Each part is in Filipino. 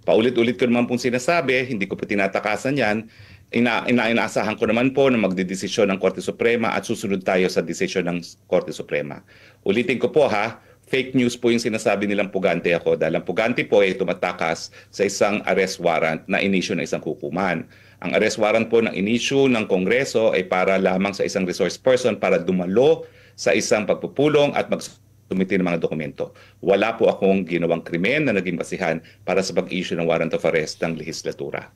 Paulit-ulit ko naman pong sinasabi, hindi ko po tinatakasan yan. Inaasahan ko naman po na magdedesisyon ng Korte Suprema at susunod tayo sa desisyon ng Korte Suprema. Ulitin ko po ha, fake news po yung sinasabi nilang pugante ako dahil ang pugante po ay tumatakas sa isang arrest warrant na inisyu ng isang hukuman. Ang arrest warrant po ng inisyu ng Kongreso ay para lamang sa isang resource person para dumalo sa isang pagpupulong at magsumite ng mga dokumento. Wala po akong ginawang krimen na naging basihan para sa pag-issue ng warrant of arrest ng lehislatura.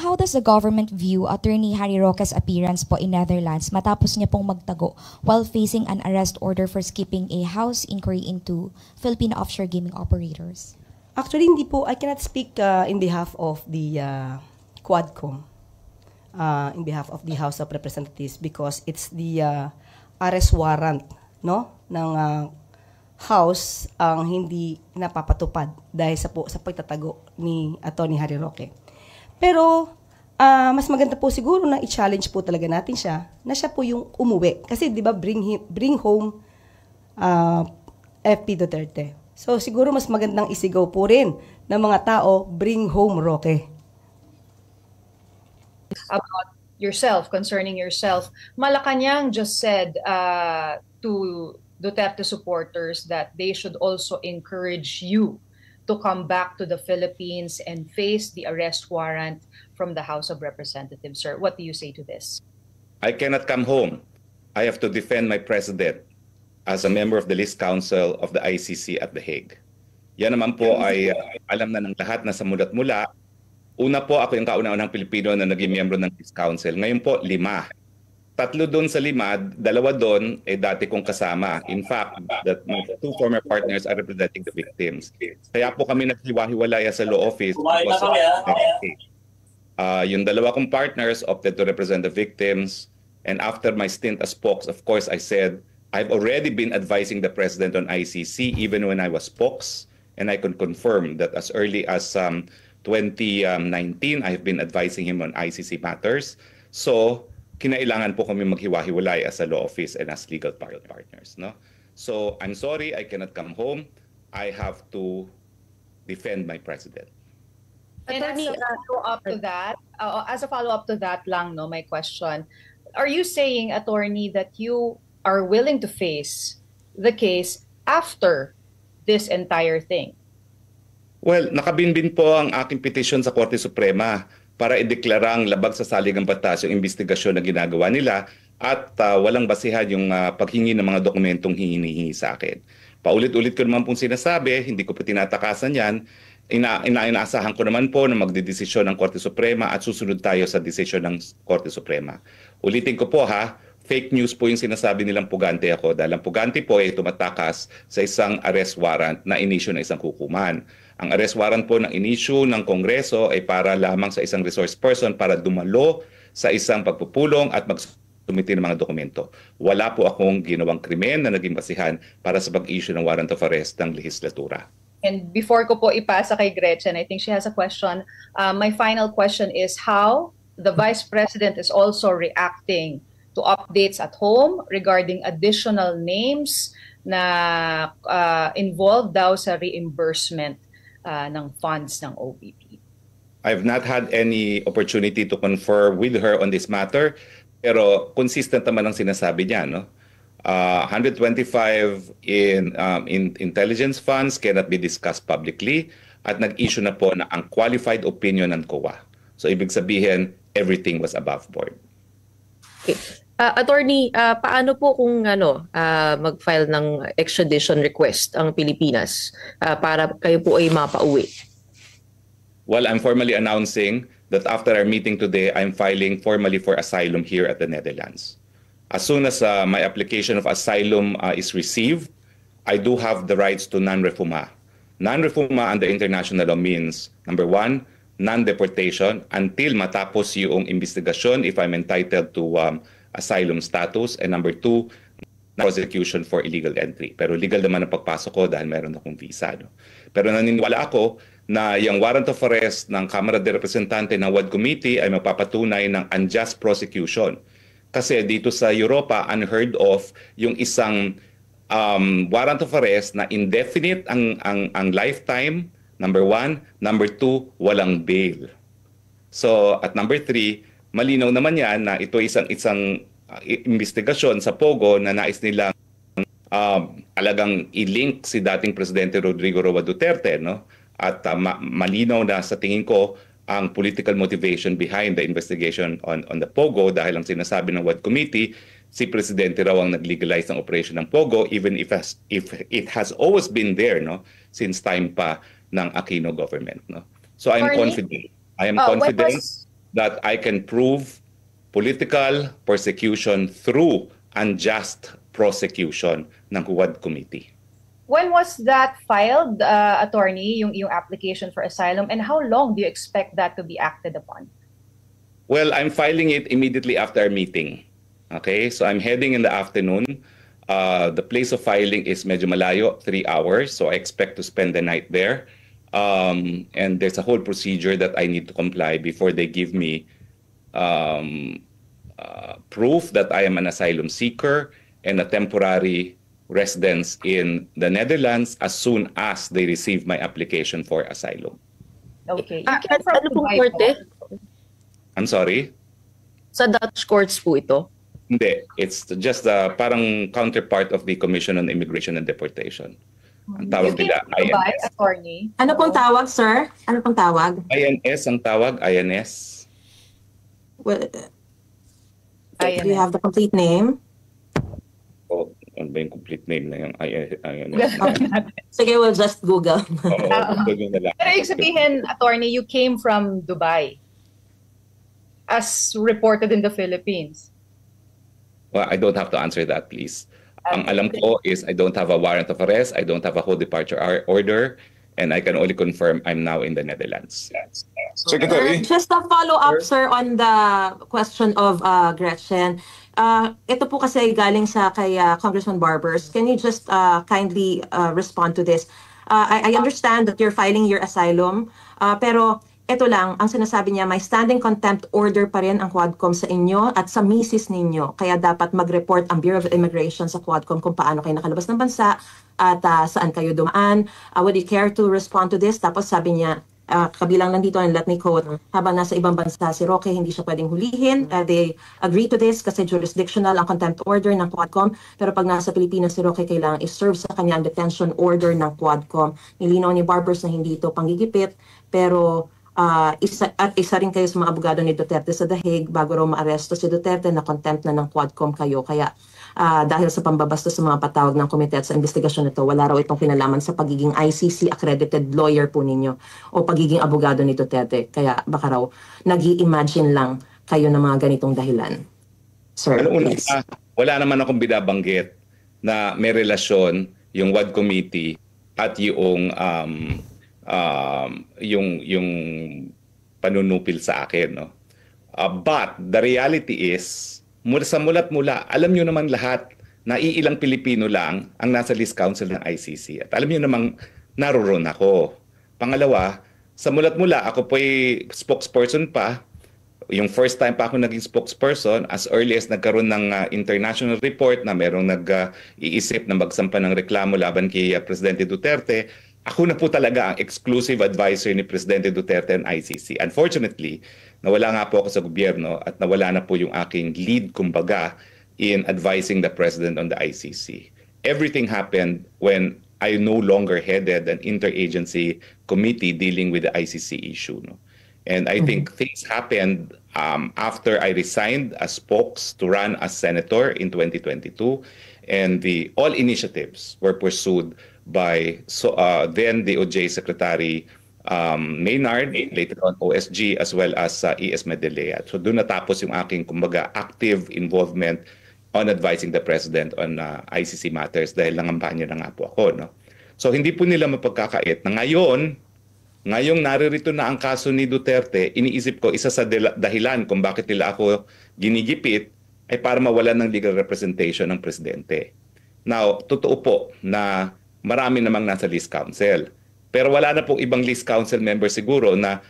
How does the government view Attorney Harry Roque's appearance po in Netherlands matapos niya pong magtago while facing an arrest order for skipping a House inquiry into Filipino offshore gaming operators? Actually, hindi po. I cannot speak in behalf of the Quadcom, in behalf of the House of Representatives because it's the arrest warrant no, ng House ang hindi napapatupad dahil sa pagtatago ni Attorney Harry Roque. Pero mas maganda po siguro na i-challenge po talaga natin siya na siya po yung umuwi. Kasi di ba bring home FP Duterte. So siguro mas magandang isigaw po rin ng mga tao, bring home Roque. About yourself, concerning yourself, Malacanang just said to Duterte supporters that they should also encourage you to come back to the Philippines and face the arrest warrant from the House of Representatives. Sir, what do you say to this? I cannot come home. I have to defend my president as a member of the List Council of the ICC at The Hague. Yan naman po ay alam na ng lahat na sa mulat mula. Una po, ako yung kauna-unang Pilipino na naging miyembro ng List Council. Ngayon po, 5. 3 doon sa 5, 2 doon ay dati kong kasama. In fact, that my 2 former partners are representing the victims. Kaya po kami naghiwa-hiwalaya sa law office. Yung 2 kong partners opted to represent the victims. And after my stint as POX, of course, I said, I've already been advising the president on ICC even when I was POX. And I can confirm that as early as 2019, I've been advising him on ICC matters. So, kinailangan po kami maghiwa-hiwalay as a law office and as legal partners. No? So, I'm sorry, I cannot come home. I have to defend my president. And as a follow-up to that, lang, no, my question, are you saying, Attorney, that you are willing to face the case after this entire thing? Well, nakabinbin po ang aking petisyon sa Korte Suprema para ideklarang labag sa saligang batas yung investigasyon na ginagawa nila at walang basihan yung paghingi ng mga dokumentong hinihingi sa akin. Paulit-ulit ko naman pong sinasabi, hindi ko po tinatakasan yan. Inaasahan ko naman po na magdedesisyon ng Korte Suprema at susunod tayo sa desisyon ng Korte Suprema. Ulitin ko po ha, fake news po yung sinasabi nilang pugante ako dahil ang pugante po ay tumatakas sa isang arrest warrant na inisyu ng isang hukuman. Ang arrest warrant po ng inisyu ng Kongreso ay para lamang sa isang resource person para dumalo sa isang pagpupulong at magsumite ng mga dokumento. Wala po akong ginawang krimen na naging basihan para sa pag-issue ng warrant of arrest ng lehislatura. And before ko po ipasa kay Gretchen, I think she has a question. My final question is how the Vice President is also reacting to updates at home regarding additional names na involved daw sa reimbursement ng funds ng OVP. I've not had any opportunity to confer with her on this matter, pero consistent naman ang sinasabi niya, no? 125 in intelligence funds cannot be discussed publicly at nag-issue na po na ang qualified opinion ng COA. So ibig sabihin, everything was above board. Okay. Attorney, paano po kung mag-file ng extradition request ang Pilipinas para kayo po ay mapauwi? Well, I'm formally announcing that after our meeting today, I'm filing formally for asylum here at the Netherlands. As soon as my application of asylum is received, I do have the rights to non-refoulement. Non-refoulement under international law means, number 1, non-deportation until matapos yung investigasyon if I'm entitled to asylum status, and number 2, prosecution for illegal entry. Pero legal naman ang pagpasok ko dahil meron akong visa. No? Pero naniniwala ako na yung warrant of arrest ng Kamara de Representante ng WAD Committee ay mapapatunay ng unjust prosecution. Kasi dito sa Europa, unheard of yung isang warrant of arrest na indefinite ang lifetime Number one. Number two, walang bail. So at number three, malinaw naman yan na ito isang investigasyon sa Pogo na nais nilang talagang i-link si dating Presidente Rodrigo Roa Duterte, no? At malinaw na sa tingin ko ang political motivation behind the investigation on the Pogo dahil ang sinasabi ng WAD Committee, si Presidente raw ang nag-legalize ng operation ng Pogo even if it has always been there, no? Since time pa ng Aquino government, no? So I am confident. That I can prove political persecution through unjust prosecution ng WAD Committee. When was that filed, attorney, yung application for asylum, and how long do you expect that to be acted upon? Well, I'm filing it immediately after our meeting. Okay, so I'm heading in the afternoon. The place of filing is medyo malayo, 3 hours, so I expect to spend the night there. And there's a whole procedure that I need to comply before they give me proof that I am an asylum seeker and a temporary residence in the Netherlands as soon as they receive my application for asylum. Okay. Ano pong korte? I'm sorry? Sa Dutch courts po ito? Hindi. It's just the parang counterpart of the Commission on Immigration and Deportation. Ang tawag nila INS. Attorney. Ano pong tawag, sir? Ano pong tawag? INS ang tawag, INS. Well, do you have the complete name? O, ano ba yung complete name na yung INS? Sige, we'll just Google. Google na lang. Pero ibig sabihin, attorney, you came from Dubai as reported in the Philippines. Well, I don't have to answer that, please. Ang alam ko is I don't have a warrant of arrest, I don't have a whole departure order, and I can only confirm I'm now in the Netherlands. Secretary? Just a follow-up, sir, on the question of Gretchen. Ito po kasi galing sa kay Congressman Barbers. Can you just kindly respond to this? I understand that you're filing your asylum, pero ito lang, ang sinasabi niya, may standing contempt order pa rin ang Quadcom sa inyo at sa misis ninyo. Kaya dapat mag-report ang Bureau of Immigration sa Quadcom kung paano kayo nakalabas ng bansa at saan kayo dumaan. Would you care to respond to this? Tapos sabi niya, kabilang lang dito, and let me quote, habang nasa ibang bansa si Roque, hindi siya pwedeng hulihin. They agree to this kasi jurisdictional ang contempt order ng Quadcom. Pero pag nasa Pilipinas si Roque, kailangan iserve sa kanya ang detention order ng Quadcom. Nilinaw ni Barbers na hindi ito panggigipit, pero isa rin kayo sa mga abogado ni Duterte sa The Hague bago raw maaresto si Duterte na contempt na ng Quadcom kayo. Kaya dahil sa pambabastos sa mga patawag ng komite at sa investigasyon nito, wala raw itong kinalaman sa pagiging ICC accredited lawyer po ninyo o pagiging abogado ni Duterte. Kaya baka raw nag-i-imagine lang kayo ng mga ganitong dahilan. Sir, please. Wala naman akong binabanggit na may relasyon yung WAD Committee at yung panunupil sa akin, no? But the reality is, mulat mula, alam nyo naman lahat na iilang Pilipino lang ang nasa list council ng ICC. At alam nyo namang naroon ako. Pangalawa, sa mulat mula, ako po'y spokesperson pa. Yung first time pa ako naging spokesperson, as early as nagkaroon ng international report na merong nag-iisip na magsampa ng reklamo laban kay Presidente Duterte, ako na po talaga ang exclusive advisor ni Presidente Duterte and ICC. Unfortunately, nawala nga po ako sa gobyerno at nawala na po yung aking lead, kumbaga, in advising the President on the ICC. Everything happened when I no longer headed an interagency committee dealing with the ICC issue. No? And I think things happened after I resigned as spokes to run as senator in 2022. And all initiatives were pursued by then DOJ Secretary Maynard, later on OSG, as well as ES Medelea. So doon natapos yung aking, kumbaga, active involvement on advising the President on ICC matters dahil nangampanya na nga po ako. No? So hindi po nila mapagkakait na ngayong naririto na ang kaso ni Duterte, iniisip ko isa sa dahilan kung bakit nila ako ginigipit ay para mawalan ng legal representation ng Presidente. Now, totoo po na marami namang nasa list council. Pero wala na pong ibang list council member siguro na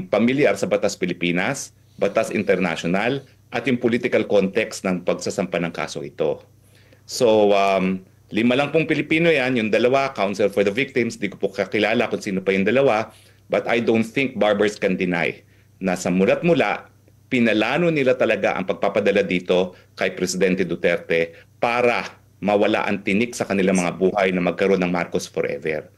pamilyar sa Batas Pilipinas, Batas International, at yung political context ng pagsasampa ng kaso ito. So, 5 lang pong Pilipino yan, yung dalawa, counsel for the victims, di ko po kakilala kung sino pa yung dalawa, but I don't think barbers can deny na sa mula't mula, pinalano nila talaga ang pagpapadala dito kay Presidente Duterte para mawala ang tinik sa kanilang mga buhay na magkaroon ng Marcos Forever.